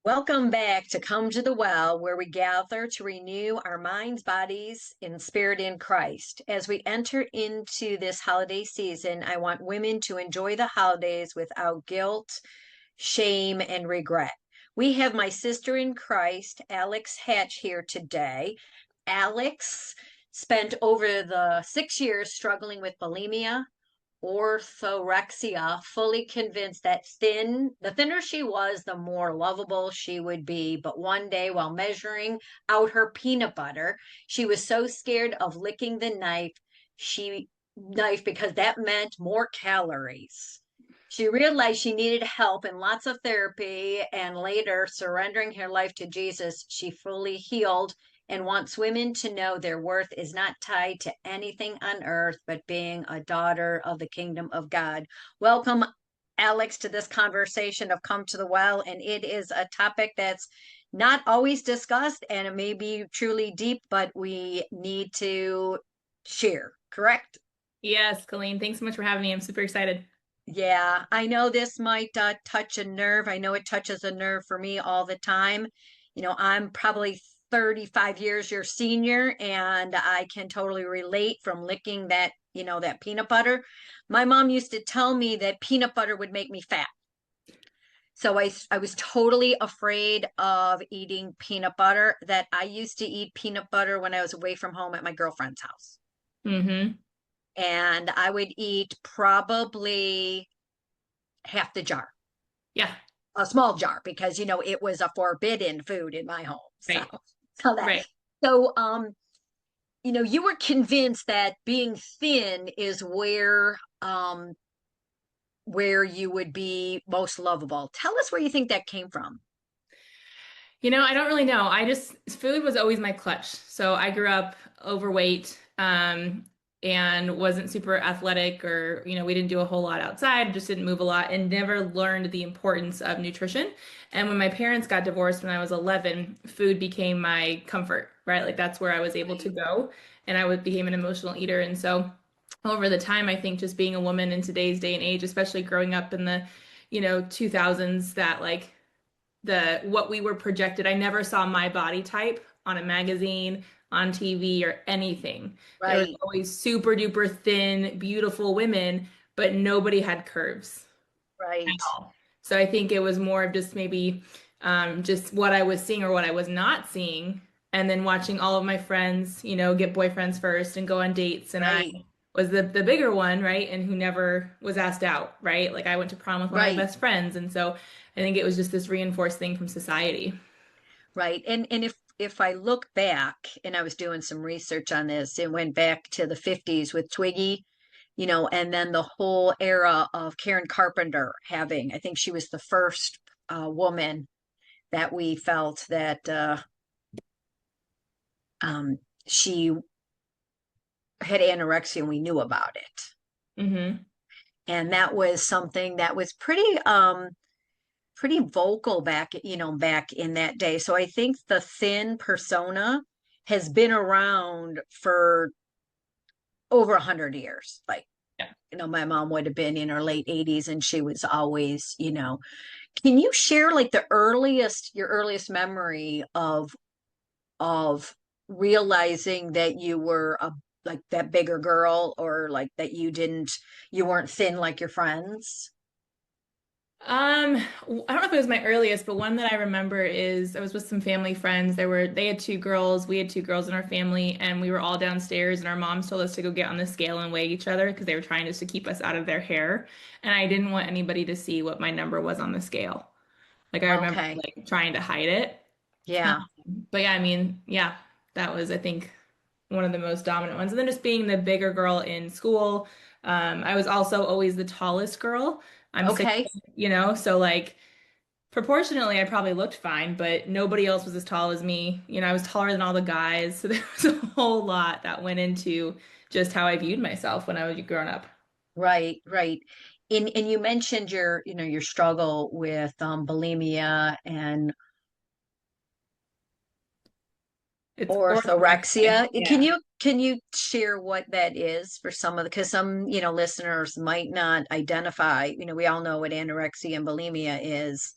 Welcome back to Come to the Well, where we gather to renew our minds, bodies, and spirit in Christ. As we enter into this holiday season, I want women to enjoy the holidays without guilt, shame, and regret. We have my sister in Christ, Alex Hatch, here today. Alex spent over the 6 years struggling with bulimia, orthorexia, fully convinced that the thinner she was, the more lovable she would be. But one day, while measuring out her peanut butter, she was so scared of licking the knife because that meant more calories. She realized she needed help and lots of therapy, and later, surrendering her life to Jesus, she fully healed and wants women to know their worth is not tied to anything on earth, but being a daughter of the kingdom of God. Welcome, Alex, to this conversation of Come to the Well. And it is a topic that's not always discussed, and it may be truly deep, but we need to share, correct? Yes, Colleen, thanks so much for having me. I'm super excited. Yeah, I know this might touch a nerve. I know it touches a nerve for me all the time. I'm probably 35 years your senior, and I can totally relate from licking that peanut butter. My mom used to tell me that peanut butter would make me fat. So I was totally afraid of eating peanut butter, that I used to eat peanut butter when I was away from home at my girlfriend's house. Mm-hmm. And I would eat probably half the jar, Yeah, a small jar, because it was a forbidden food in my home. So right, so that right. so you were convinced that being thin is where you would be most lovable. Tell us where you think that came from. I don't really know. Food was always my clutch. So I grew up overweight, and wasn't super athletic or, we didn't do a whole lot outside, just didn't move a lot and never learned the importance of nutrition. And when my parents got divorced when I was 11, food became my comfort, right? Like that's where I was able to Right. go and became an emotional eater. And so over the time, I think just being a woman in today's day and age, especially growing up in the, 2000s, that like the what we were projected. I never saw my body type on a magazine, on TV, or anything. There was Right. always super duper thin, beautiful women, but nobody had curves at Right. all. So I think it was more of just maybe just what I was seeing or what I was not seeing, and then watching all of my friends, get boyfriends first and go on dates, and I Right. was the bigger one, right? And who never was asked out, right? Like I went to prom with one of my Right. best friends, and so I think it was just this reinforced thing from society. Right. And if I look back, and I was doing some research on this, it went back to the 50s with Twiggy, and then the whole era of Karen Carpenter having, I think she was the first woman that we felt that she had anorexia and we knew about it. Hmm. And that was something that was pretty vocal back in that day. So I think the thin persona has been around for over 100 years. Like, Yeah. my mom would have been in her late 80s, and she was always. Can you share like your earliest memory of realizing that you were like that bigger girl, or like that you weren't thin like your friends? I don't know if it was my earliest, but one that I remember is I was with some family friends. They had two girls, we had two girls in our family, and we were all downstairs, and our moms told us to go get on the scale and weigh each other because they were trying just to keep us out of their hair. And I didn't want anybody to see what my number was on the scale. Like I remember Okay. like trying to hide it. Yeah. But yeah, I mean, yeah, that was, I think, one of the most dominant ones. And then just being the bigger girl in school. I was also always the tallest girl. I'm six, Okay. so like proportionately, I probably looked fine, but nobody else was as tall as me. I was taller than all the guys. So there was a whole lot that went into just how I viewed myself when I was growing up. Right, right. And you mentioned your struggle with bulimia and It's orthorexia. orthorexia. Can Yeah. you share what that is for because some, listeners might not identify, we all know what anorexia and bulimia is,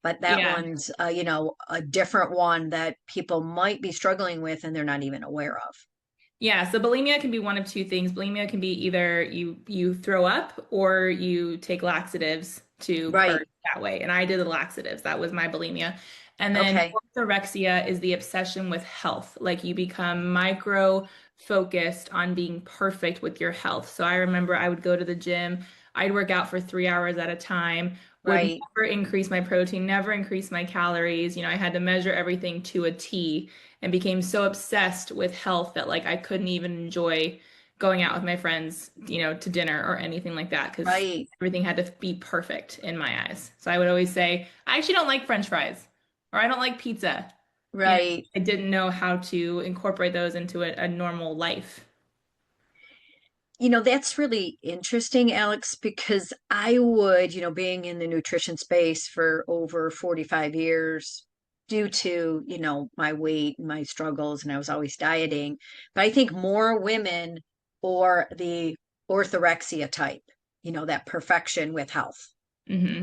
but that Yeah. one's, a different one that people might be struggling with and they're not even aware of. Yeah, so bulimia can be one of two things. Bulimia can be either you throw up or you take laxatives to purge Right. that way. And I did the laxatives. That was my bulimia. And then Okay. orthorexia is the obsession with health. Like you become micro focused on being perfect with your health. So I remember I would go to the gym, I'd work out for 3 hours at a time, would Right. never increase my protein, never increase my calories. I had to measure everything to a T and became so obsessed with health that like I couldn't even enjoy going out with my friends, to dinner or anything like that because Right. everything had to be perfect in my eyes. So I would always say, I actually don't like French fries or I don't like pizza. You know, Right. I didn't know how to incorporate those into a normal life. That's really interesting, Alex, because I would, being in the nutrition space for over 45 years, due to, my weight and my struggles, and I was always dieting. But I think more women or the orthorexia type, that perfection with health. hmm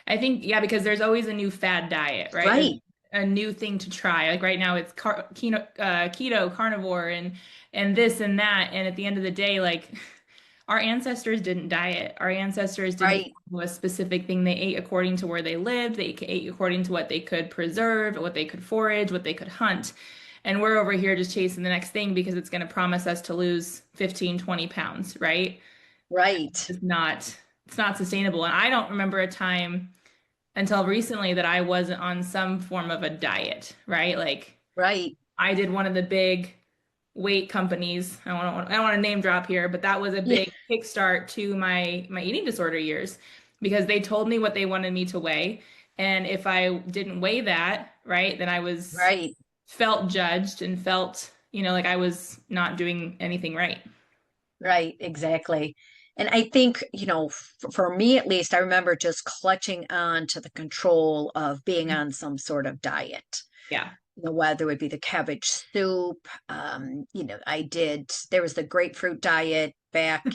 I think, yeah, because there's always a new fad diet, right? There's Right, a new thing to try. Like right now, it's keto, carnivore, and this and that. And at the end of the day, like our ancestors didn't diet. Our ancestors didn't right, follow a specific thing. They ate according to where they lived. They ate according to what they could preserve, what they could forage, what they could hunt. And we're over here just chasing the next thing because it's going to promise us to lose 15, 20 pounds, right? right, It's not sustainable. And I don't remember a time until recently that I wasn't on some form of a diet, right? Like right. I did one of the big weight companies. I don't want to name drop here, but that was a Yeah, big kickstart to my eating disorder years because they told me what they wanted me to weigh. And if I didn't weigh that, right, then I was right. felt judged and felt, like I was not doing anything right. Right, exactly. And I think, for me at least, I remember just clutching on to the control of being on some sort of diet. Yeah. Whether it would be the cabbage soup. There was the grapefruit diet back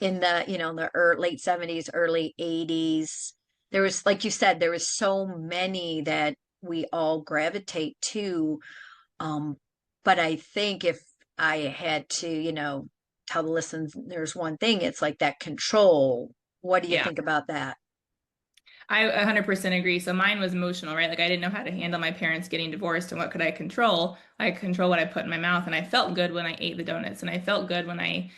in the late 70s, early 80s. There was, like you said, there was so many that we all gravitate to. Um, but I think if I had to, tell the listeners one thing, it's like that control. What do you Yeah. think about that? I 100% agree. So mine was emotional, right? Like I didn't know how to handle my parents getting divorced and what could I control? I could control what I put in my mouth and I felt good when I ate the donuts and I felt good when I,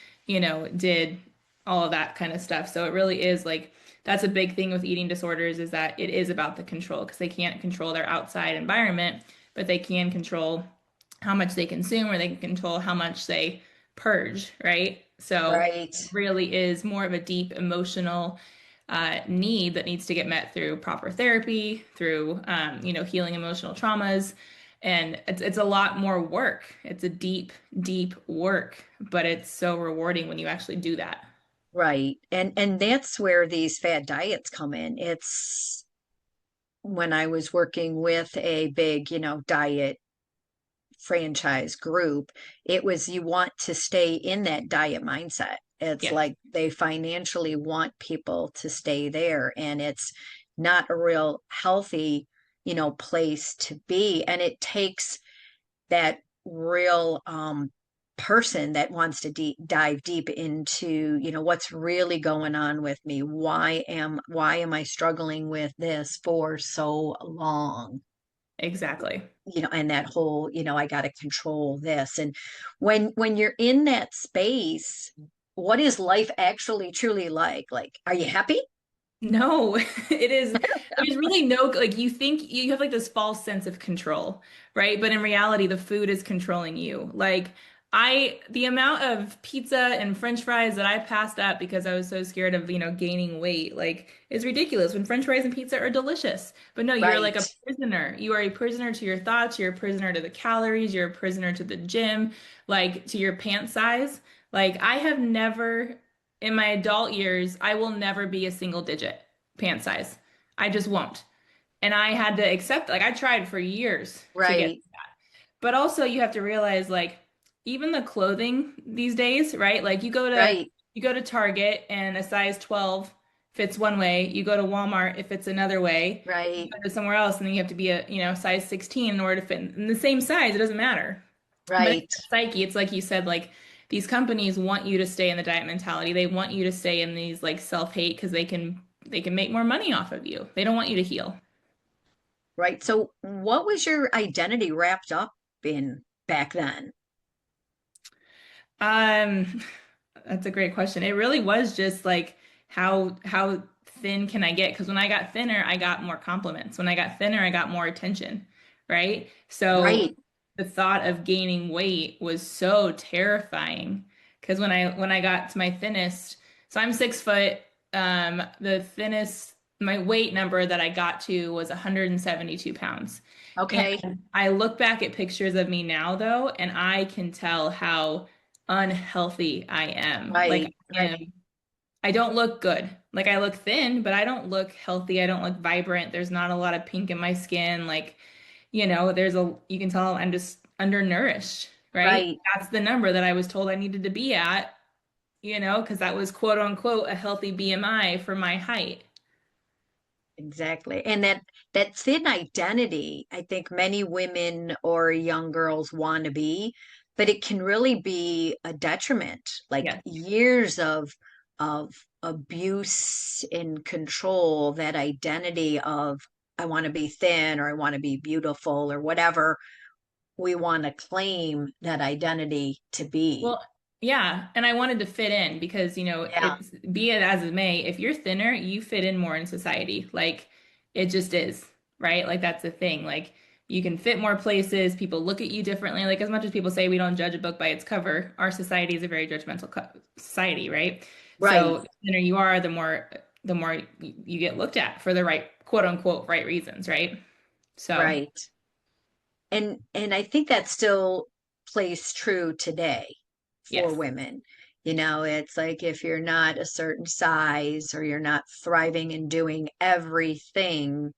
did all of that kind of stuff. So it really is like that's a big thing with eating disorders is that it is about the control because they can't control their outside environment, but they can control how much they consume or they can control how much they purge, right? So Right, it really is more of a deep emotional need that needs to get met through proper therapy, through healing emotional traumas, and it's a lot more work. It's a deep, deep work, but it's so rewarding when you actually do that. right. And that's where these fad diets come in. It's when I was working with a big, diet franchise group, it was you want to stay in that diet mindset. It's Yes, like they financially want people to stay there, and it's not a real healthy, place to be. And it takes that real person that wants to dive deep into, what's really going on with me. Why am I struggling with this for so long? exactly. And that whole, I got to control this. And when you're in that space, what is life actually truly like? Like, are you happy? No, it is. There's really no, like, you think you have like this false sense of control, right? But in reality, the food is controlling you. Like, the amount of pizza and French fries that I passed up because I was so scared of, gaining weight, like, is ridiculous when French fries and pizza are delicious. But no, you're like Right, a prisoner. You are a prisoner to your thoughts. You're a prisoner to the calories. You're a prisoner to the gym, like, to your pant size. Like, I have never in my adult years, I will never be a single digit pant size. I just won't. And I had to accept, like, I tried for years to get right, that. But also you have to realize, like, even the clothing these days, right? Like right, you go to Target and a size 12 fits one way. You go to Walmart, it fits another way. You Right. go to somewhere else, and then you have to be a, size 16 in order to fit in the same size. It doesn't matter. But it's Right. the psyche. It's like you said, like these companies want you to stay in the diet mentality. They want you to stay in these like self-hate because they can make more money off of you. They don't want you to heal. Right. So what was your identity wrapped up in back then? Um, that's a great question. It really was just like how thin can I get? Because when I got thinner, I got more compliments. When I got thinner, I got more attention, right? So Right. the thought of gaining weight was so terrifying. Because when I got to my thinnest, so I'm 6 foot, the thinnest, my weight number that I got to was 172 pounds. Okay. And I look back at pictures of me now, though, and I can tell how unhealthy I am. Like Right. I Right. am, I don't look good. Like I look thin, but I don't look healthy. I don't look vibrant. There's not a lot of pink in my skin. Like, you can tell I'm just undernourished, right? Right. That's the number that I was told I needed to be at, because that was quote unquote a healthy BMI for my height. Exactly. And that thin identity, I think many women or young girls want to be, but it can really be a detriment. Like Yes. years of abuse and control, that identity of I want to be thin or I want to be beautiful or whatever we want to claim that identity to be. Well, yeah, and I wanted to fit in because, Yeah. be it as it may, if you're thinner, you fit in more in society. Like it just is, right? Like that's the thing. Like you can fit more places, people look at you differently. Like as much as people say we don't judge a book by its cover, our society is a very judgmental society, right? Right. So the thinner you are, the more you get looked at for the right, quote unquote, right reasons, right? So, Right. And I think that still plays true today for yes. women. It's like if you're not a certain size or you're not thriving and doing everything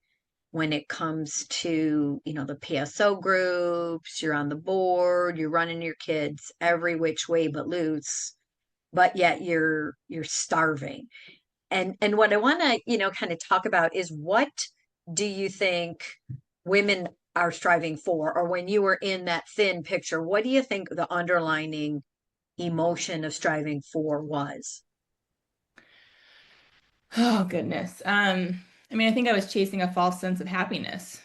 when it comes to, the PSO groups, you're on the board, you're running your kids every which way but loose, but yet you're starving. And what I want to, kind of talk about is what do you think women are striving for? Or when you were in that thin picture, what do you think the underlining emotion of striving for was? Oh goodness. I mean, I think I was chasing a false sense of happiness,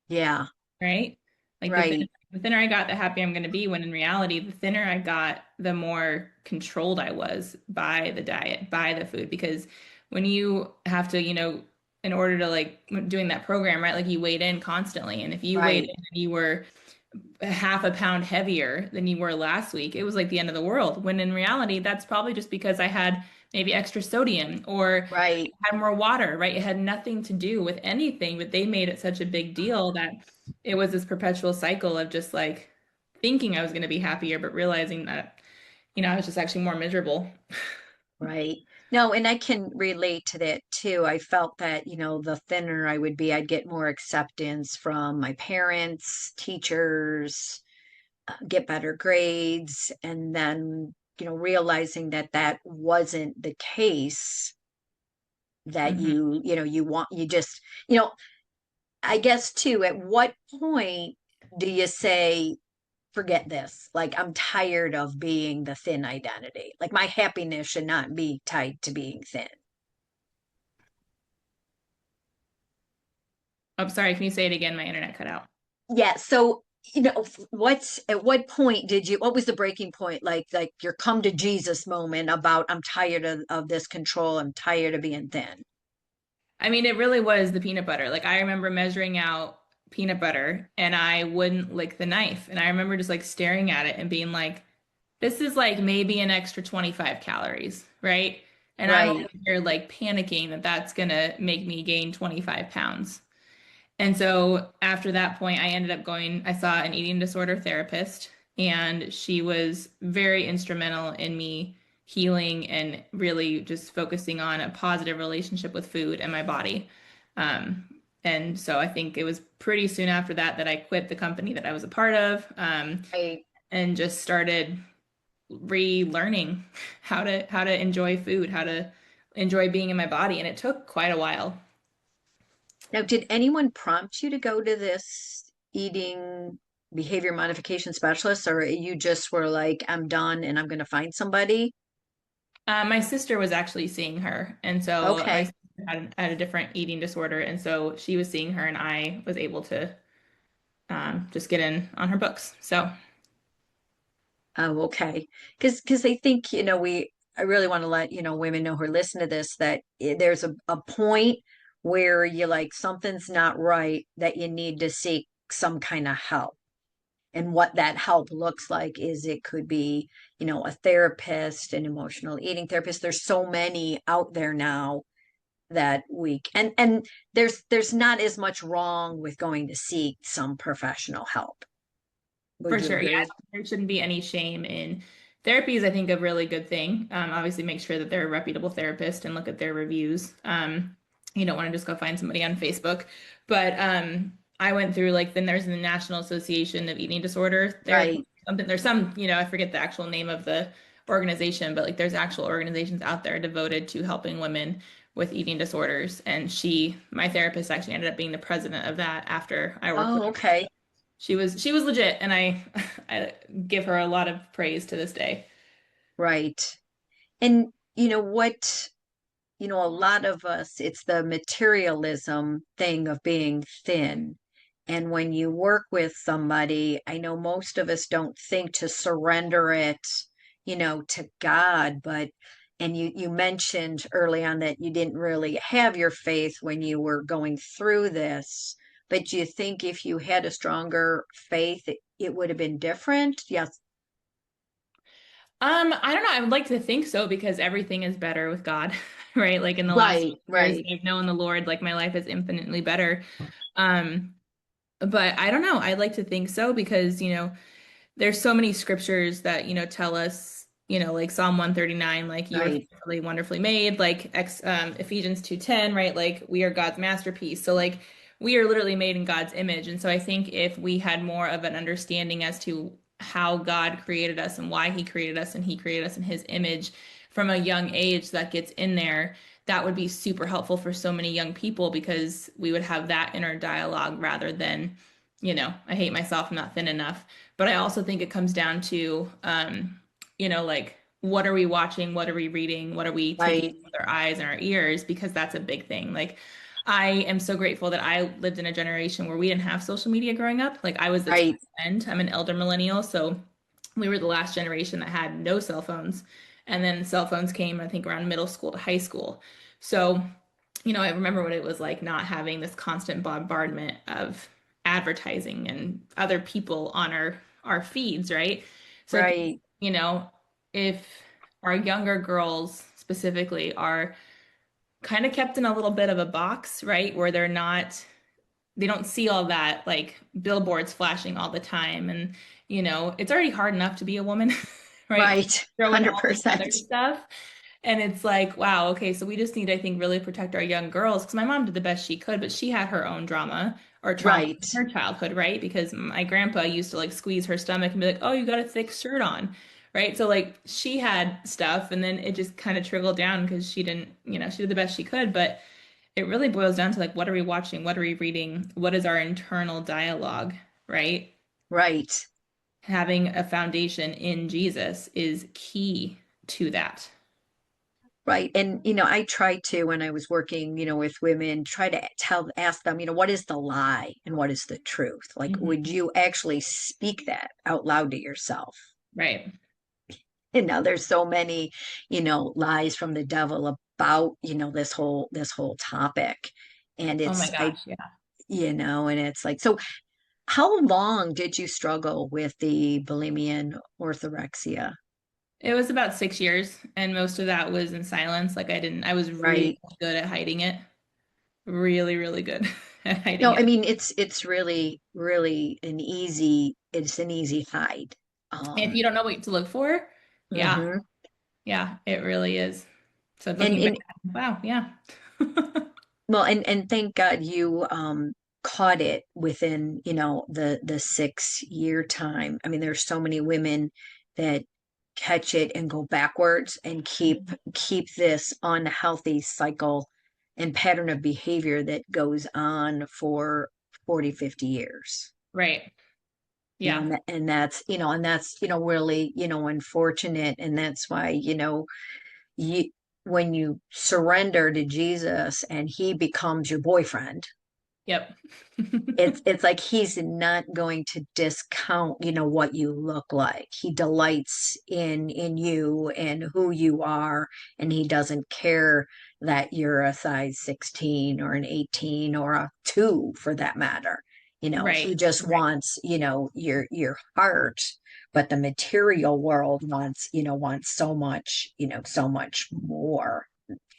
Yeah, right? Like right, the thinner I got, the happier I'm going to be. When in reality, the thinner I got, the more controlled I was by the diet, by the food. Because when you have to, in order to like doing that program, right? Like you weighed in constantly, and if you weighed right, in and you were half a pound heavier than you were last week, it was like the end of the world. When in reality, that's probably just because I had maybe extra sodium or right, had more water, right? It had nothing to do with anything, but they made it such a big deal that it was this perpetual cycle of just like thinking I was going to be happier, but realizing that, I was just actually more miserable. right. No, and I can relate to that too. I felt that, the thinner I would be, I'd get more acceptance from my parents, teachers, get better grades, and then realizing that that wasn't the case, that Mhm. you want, you just, I guess too, at what point do you say forget this, like I'm tired of being the thin identity, like my happiness should not be tied to being thin? I'm sorry, can you say it again? My internet cut out. Yeah, so what's at what point did you what was the breaking point, like your come to Jesus moment about I'm tired of this control, I'm tired of being thin? I mean, it really was the peanut butter. Like I remember measuring out peanut butter and I wouldn't lick the knife. And I remember just like staring at it and being like, this is like maybe an extra 25 calories, right? And I'm over Right. here like panicking that that's gonna make me gain 25 pounds. And so after that point, I ended up I saw an eating disorder therapist, and she was very instrumental in me healing and really just focusing on a positive relationship with food and my body. Um, and so I think it was pretty soon after that that I quit the company that I was a part of, Right. and just started relearning how to enjoy food, how to enjoy being in my body. And it took quite a while. Now, did anyone prompt you to go to this eating behavior modification specialist, or you just were like, I'm done and I'm going to find somebody? My sister was actually seeing her. And so my Okay. sister had a different eating disorder. And so she was seeing her, and I was able to just get in on her books. So Oh, okay. Because they think, I really want to let, women know who are listening to this that there's a point where you like something's not right, that you need to seek some kind of help. And what that help looks like is it could be, a therapist, an emotional eating therapist. There's so many out there now that and there's not as much wrong with going to seek some professional help. for Would you sure. Yeah, agree? there shouldn't be any shame in therapy is, I think, a really good thing. Obviously, make sure that they're a reputable therapist and look at their reviews. You don't want to just go find somebody on Facebook. But I went through like then there's the National Association of Eating Disorders. Right. There's some, I forget the actual name of the organization, but like there's actual organizations out there devoted to helping women with eating disorders. And my therapist actually ended up being the president of that after I worked with Oh, her. okay. She was legit, and I I give her a lot of praise to this day. Right. And you know what? A lot of us, it's the materialism thing of being thin. And when you work with somebody, I know most of us don't think to surrender it, to God, and you mentioned early on that you didn't really have your faith when you were going through this. But do you think if you had a stronger faith, it would have been different? Yes. I don't know. I would like to think so because everything is better with God, right? Like in the last Right, years, right, I've known the Lord, like my life is infinitely better. Um, but I don't know. I'd like to think so because, there's so many scriptures that, tell us, like Psalm 139, like you are right, fearfully, wonderfully made, like Ephesians 2:10, right? Like we are God's masterpiece. So like we are literally made in God's image. And so I think if we had more of an understanding as to how God created us and why he created us and he created us in his image from a young age that gets in there, that would be super helpful for so many young people because we would have that inner dialogue rather than, I hate myself, I'm not thin enough. But I also think it comes down to, like what are we watching? What are we reading? What are we taking right, with our eyes and our ears? Because that's a big thing. Like I am so grateful that I lived in a generation where we didn't have social media growing up. Like I was the tail right. end. I'm an elder millennial, so we were the last generation that had no cell phones. And then cell phones came, I think, around middle school to high school. So I remember what it was like not having this constant bombardment of advertising and other people on our feeds, right? So I think, Right, if our younger girls specifically are kind of kept in a little bit of a box, right, where they don't see all that like billboards flashing all the time and it's already hard enough to be a woman, right? right. Throw in all this 100%. other stuff. And it's like, wow, okay, so we just need, I think, really protect our young girls because my mom did the best she could, but she had her own drama or trauma Right, in her childhood, right? Because my grandpa used to like squeeze her stomach and be like, "Oh, you got a thick shirt on." Right? So like she had stuff and then it just kind of trickled down because she didn't, she did the best she could, but it really boils down to like what are we watching? What are we reading? What is our internal dialogue, right? right, Having a foundation in Jesus is key to that. right. And, I try to, when I was working, with women, try to ask them, what is the lie and what is the truth? Like, would Mhm. you actually speak that out loud to yourself? Right. And now there's so many, lies from the devil about, this whole topic. And Oh my it's, gosh, yeah. and it's like, so how long did you struggle with the bulimia and orthorexia? It was about 6 years, and most of that was in silence. I was really Right. good at hiding it. Really, really good at hiding No, I it. mean it's really, really it's an easy hide. If you don't know what to look for, yeah, Mhm. yeah, it really is. So and looking back, and wow, yeah. well, and thank God you caught it within, the 6 year time. I mean, there's so many women that catch it and go backwards and keep this unhealthy cycle and pattern of behavior that goes on for 40, 50 years. Right. Yeah. And that's, and that's, really, unfortunate. And that's why, you, when you surrender to Jesus and he becomes your boyfriend, Yep. it's like he's not going to discount, what you look like. He delights in you and who you are, and he doesn't care that you're a size 16 or an 18 or a 2 for that matter. He Right. just Right. wants, your heart, but the material world wants so much more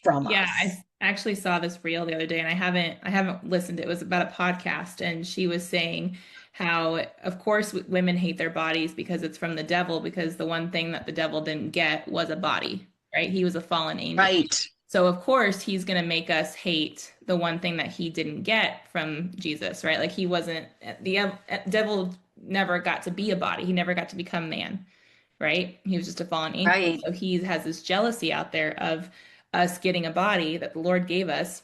from Yeah, us. actually saw this reel the other day and I haven't listened. It was about a podcast and she was saying how of course women hate their bodies because it's from the devil because the one thing that the devil didn't get was a body, right? He was a fallen angel. Right, So of course he's going to make us hate the one thing that he didn't get from Jesus, right? Like he wasn't the devil never got to be a body. He never got to become man, right? He was just a fallen angel. right, So he has this jealousy out there of us getting a body that the Lord gave us.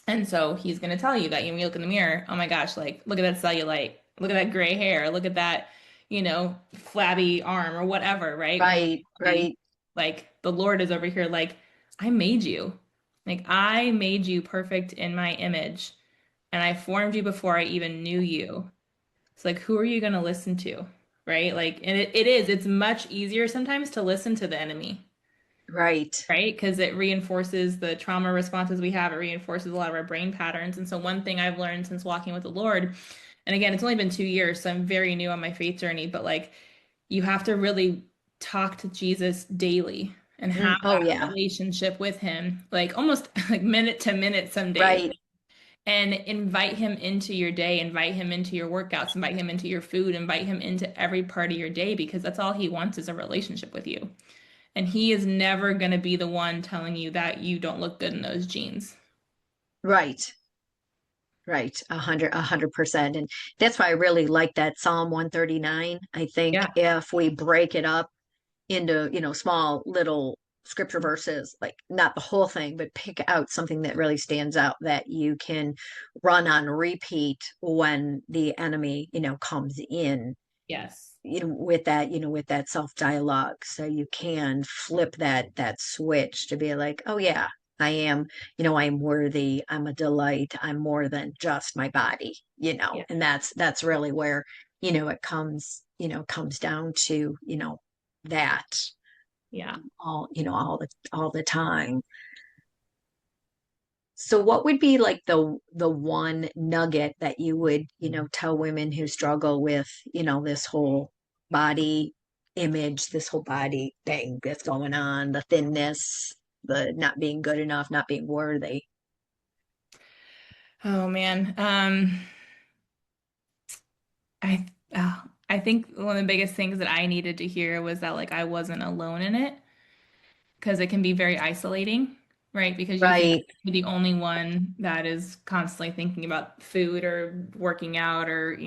And so he's going to tell you that when you look in the mirror, oh my gosh, like look at that cellulite, look at that gray hair, look at that, flabby arm or whatever, right? When right, right, like the Lord is over here, like, I made you. Like I made you perfect in my image and I formed you before I even knew you. It's like, who are you going to listen to? Right? Like, and it's much easier sometimes to listen to the enemy, right. right? Because it reinforces the trauma responses we have. It reinforces a lot of our brain patterns. And so, one thing I've learned since walking with the Lord, and again, it's only been 2 years, so I'm very new on my faith journey, but like, you have to really talk to Jesus daily and have Oh that yeah. relationship with him, like almost like minute to minute some days, Right, and invite him into your day, invite him into your workouts, invite him into your food, invite him into every part of your day because that's all he wants is a relationship with you. And he is never going to be the one telling you that you don't look good in those jeans. right, right. 100%. And that's why I really like that Psalm 139. I think Yeah. if we break it up into, small little scripture verses, like not the whole thing, but pick out something that really stands out that you can run on repeat when the enemy, comes in, Yes. with that self dialogue. So you can flip that switch to be like, oh yeah, I am, I'm worthy, I'm a delight, I'm more than just my body, Yeah. and that's really where, comes down to, that Yeah. all the time. So what would be like the one nugget that you would, tell women who struggle with, this whole body image, this whole body thing that's going on, the thinness, the not being good enough, not being worthy. Oh man. I think one of the biggest things that I needed to hear was that like I wasn't alone in it because it can be very isolating, right? Because you think Right, you're the only one that is constantly thinking about food or working out or,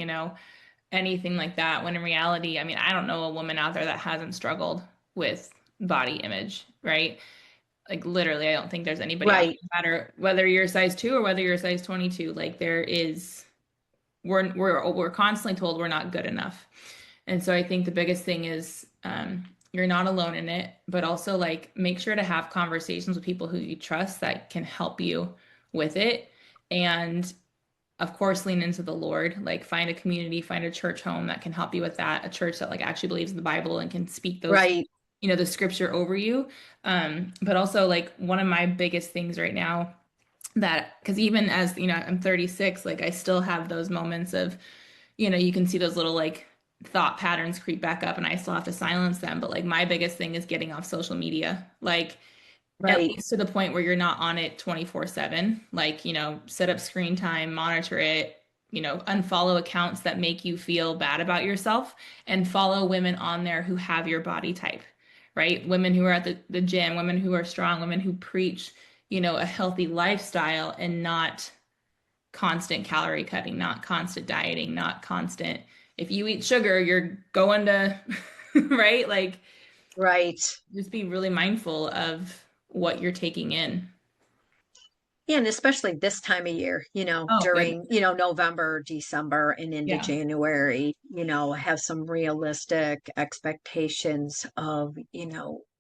anything like that. When in reality, I mean, I don't know a woman out there that hasn't struggled with body image, right? Like literally, I don't think there's anybody out right, there, no matter whether you're a size 2 or whether you're a size 22, like there is we're constantly told we're not good enough. And so I think the biggest thing is you're not alone in it, but also like make sure to have conversations with people who you trust that can help you with it. And of course, lean into the Lord, like find a community, find a church home that can help you with that, a church that like actually believes in the Bible and can speak those, right, the scripture over you. But also like one of my biggest things right now that because even as I'm 36, like I still have those moments of you can see those little like thought patterns creep back up and I still have to silence them, but like my biggest thing is getting off social media, like at right, least to the point where you're not on it 24/7, like set up screen time, monitor it, unfollow accounts that make you feel bad about yourself and follow women on there who have your body type, right? Women who are at the gym, women who are strong, women who preach a healthy lifestyle and not constant calorie cutting, not constant dieting, not constant. If you eat sugar, you're going to, right? Like Right. Just be really mindful of what you're taking in. Yeah, and especially this time of year, Oh, goodness. during, November, December, and into Yeah. January, have some realistic expectations of,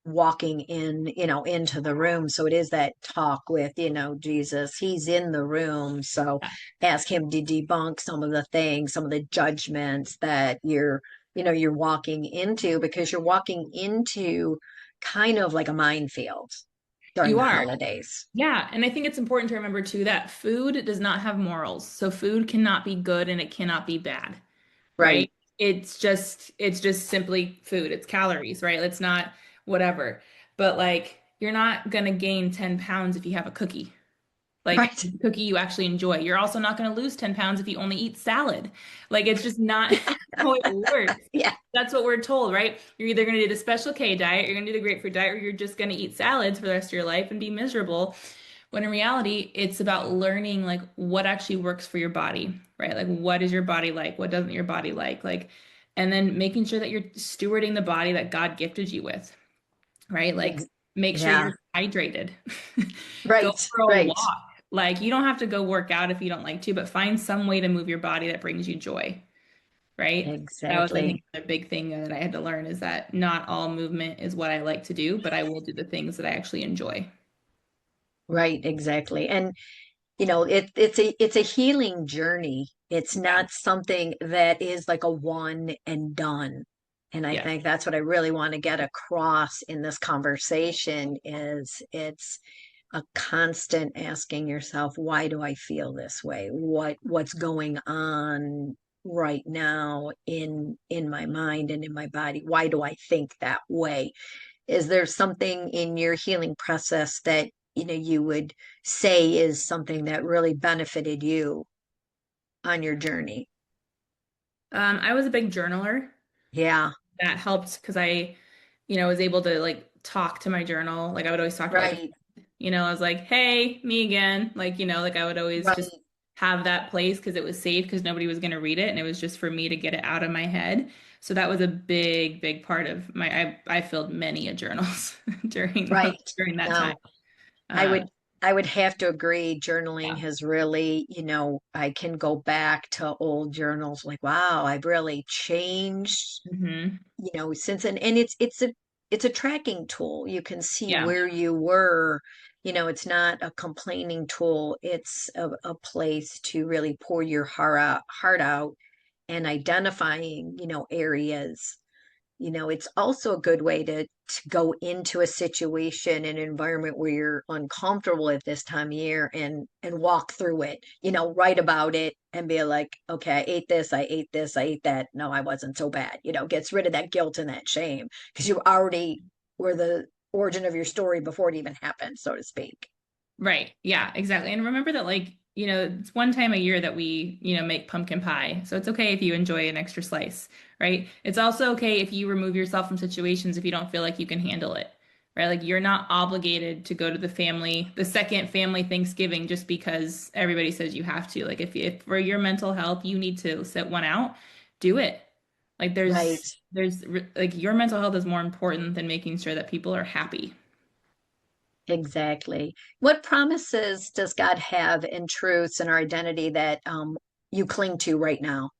walking in, into the room. So it is that talk with, Jesus. He's in the room. So Yeah. ask him to debunk some of the things, some of the judgments that you're walking into, because you're walking into kind of like a minefield during You the are. holidays. Yeah, and I think it's important to remember too that food does not have morals. So food cannot be good and it cannot be bad, right? Right. It's just simply food. It's calories, right? It's not whatever. But like you're not gonna gain 10 pounds if you have a cookie. Like Right. cookie you actually enjoy. You're also not going to lose 10 pounds if you only eat salad. Like it's just not how it works. Yeah. That's what we're told, right? You're either going to do the special K diet, you're going to do the grapefruit diet, or you're just going to eat salads for the rest of your life and be miserable. When in reality, it's about learning like what actually works for your body, right? Like what is your body like? What doesn't your body like? Like, and then making sure that you're stewarding the body that God gifted you with, right? Like Ex- make sure Yeah. you're hydrated. Go Right. for a Right. walk. Like you don't have to go work out if you don't like to, but find some way to move your body that brings you joy, right? That was, I think, Exactly. a big thing that I had to learn is that not all movement is what I like to do, but I will do the things that I actually enjoy. Right. Exactly. And it's a healing journey. It's Yeah. not something that is like a one and done. And I Yes. think that's what I really want to get across in this conversation is it's a constant asking yourself, why do I feel this way? What's going on right now in my mind and in my body? Why do I think that way? Is there something in your healing process that you would say is something that really benefited you on your journey? I was a big journaler. Yeah. That helped because I was able to like talk to my journal. Like I would always talk to like a Right. I was like, hey, me again. Like I would always just Right. have that place because it was safe because nobody was going to read it and it was just for me to get it out of my head. So that was a big, big part of I filled many a journals Right. during that time. No, I Um, would I would have to agree. yeah. Journaling has really, I can go back to old journals like, wow, I've really changed, Hmm. since and it's a tracking tool. You can see Yeah. where you were. It's not a complaining tool. It's a place to really pour your heart out and identifying, areas. It's also a good way to go into a situation, an environment where you're uncomfortable at this time of year and walk through it, write about it and be like, okay, I ate this, I ate this, I ate that. No, I wasn't so bad. Gets rid of that guilt and that shame because you already were the origin of your story before it even happened, so to speak. Right. Yeah, exactly. And remember that it's one time a year that we make pumpkin pie. So it's okay if you enjoy an extra slice, right? It's also okay if you remove yourself from situations if you don't feel like you can handle it. Right? Like you're not obligated to go to the second family Thanksgiving just because everybody says you have to. Like if for your mental health you need to sit one out, do it. Like Right. like your mental health is more important than making sure that people are happy. Exactly. What promises does God have and truths and our identity that you cling to right now?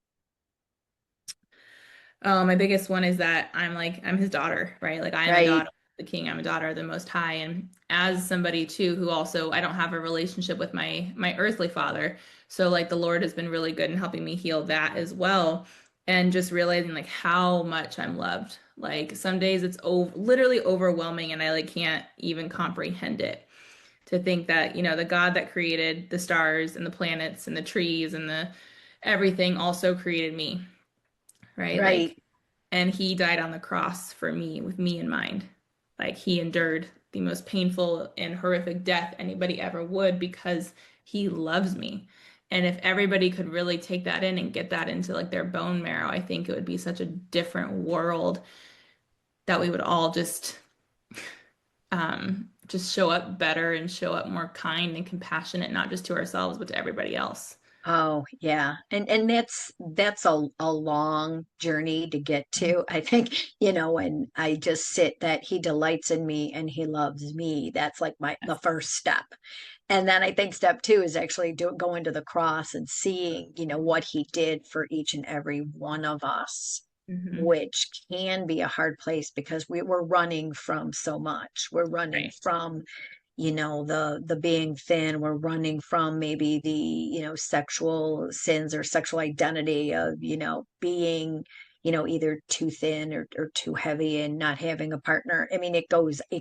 My biggest one is that I'm his daughter, right? Like I am a Right. daughter of the King. I'm a daughter of the Most High. And as somebody too who also I don't have a relationship with my earthly father. So like the Lord has been really good in helping me heal that as well. And just realizing like how much I'm loved. Like some days it's literally overwhelming and I like can't even comprehend it. To think that the God that created the stars and the planets and the trees and the everything also created me, right? Right. And he died on the cross for me with me in mind. Like he endured the most painful and horrific death anybody ever would because he loves me. And if everybody could really take that in and get that into like their bone marrow, I think it would be such a different world that we would all just show up better and show up more kind and compassionate, not just to ourselves, but to everybody else. Oh, yeah. And that's a long journey to get to. I think, when I just sit that he delights in me and he loves me, that's like the Yes. first step. And then I think step two is actually going to the cross and seeing, what he did for each and every one of us, Hmm. which can be a hard place because we're running from so much. We're running Right. from the being thin. We're running from maybe the sexual sins or sexual identity of being either too thin or too heavy and not having a partner. I mean, it goes to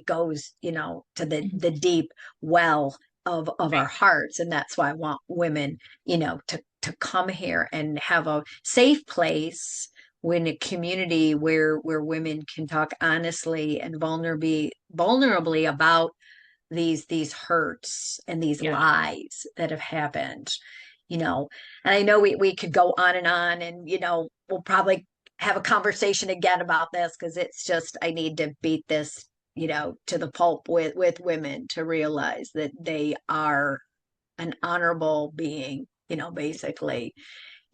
the Mhm. deep well of our Right. hearts. And that's why I want women to come here and have a safe place, when a community where women can talk honestly and vulnerably about these hurts and these Yes. lies that have happened. you know and I know we could go on, and we'll probably have a conversation again about this, because it's just, I need to beat this to the pulp with women to realize that they are an honorable being, basically.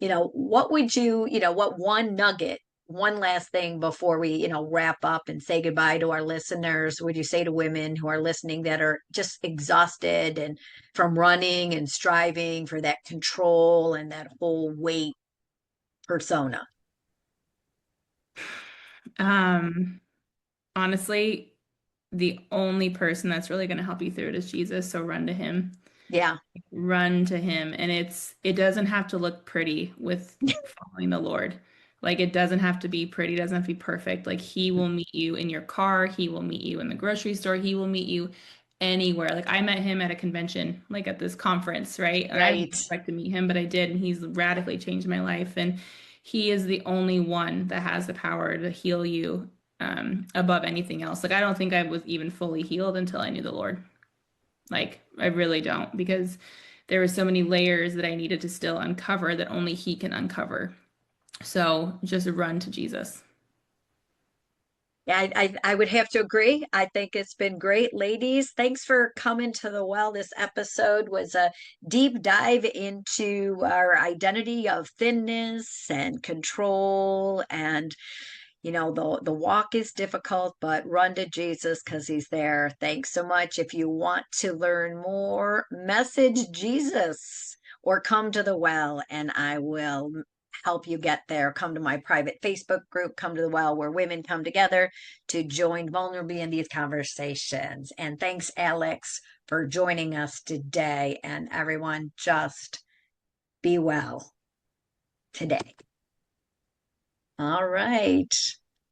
What one nugget, one last thing before we, wrap up and say goodbye to our listeners, would you say to women who are listening that are just exhausted and from running and striving for that control and that whole weight persona? Um, Honestly, the only person that's really going to help you through it is Jesus. So run to him. Yeah, Run to him. And it doesn't have to look pretty with following the Lord. Like it doesn't have to be pretty, it doesn't have to be perfect. Like he will meet you in your car, he will meet you in the grocery store, he will meet you anywhere. Like I met him at a convention, like at this conference, right? And I didn't right. expect to meet him, but I did, and he's radically changed my life. And he is the only one that has the power to heal you above anything else. Like I don't think I was even fully healed until I knew the Lord. Like, I really don't, because there were so many layers that I needed to still uncover that only he can uncover. So just run to Jesus. Yeah, I would have to agree. I think it's been great, ladies. Thanks for coming to the well. This episode was a deep dive into our identity of thinness and control. And the walk is difficult, but run to Jesus because he's there. Thanks so much. If you want to learn more, message Jesus or come to the well, and I will help you get there. Come to my private Facebook group, come to the well, where women come together to join vulnerably in these conversations. And thanks, Alex, for joining us today. And everyone, just be well today. All right.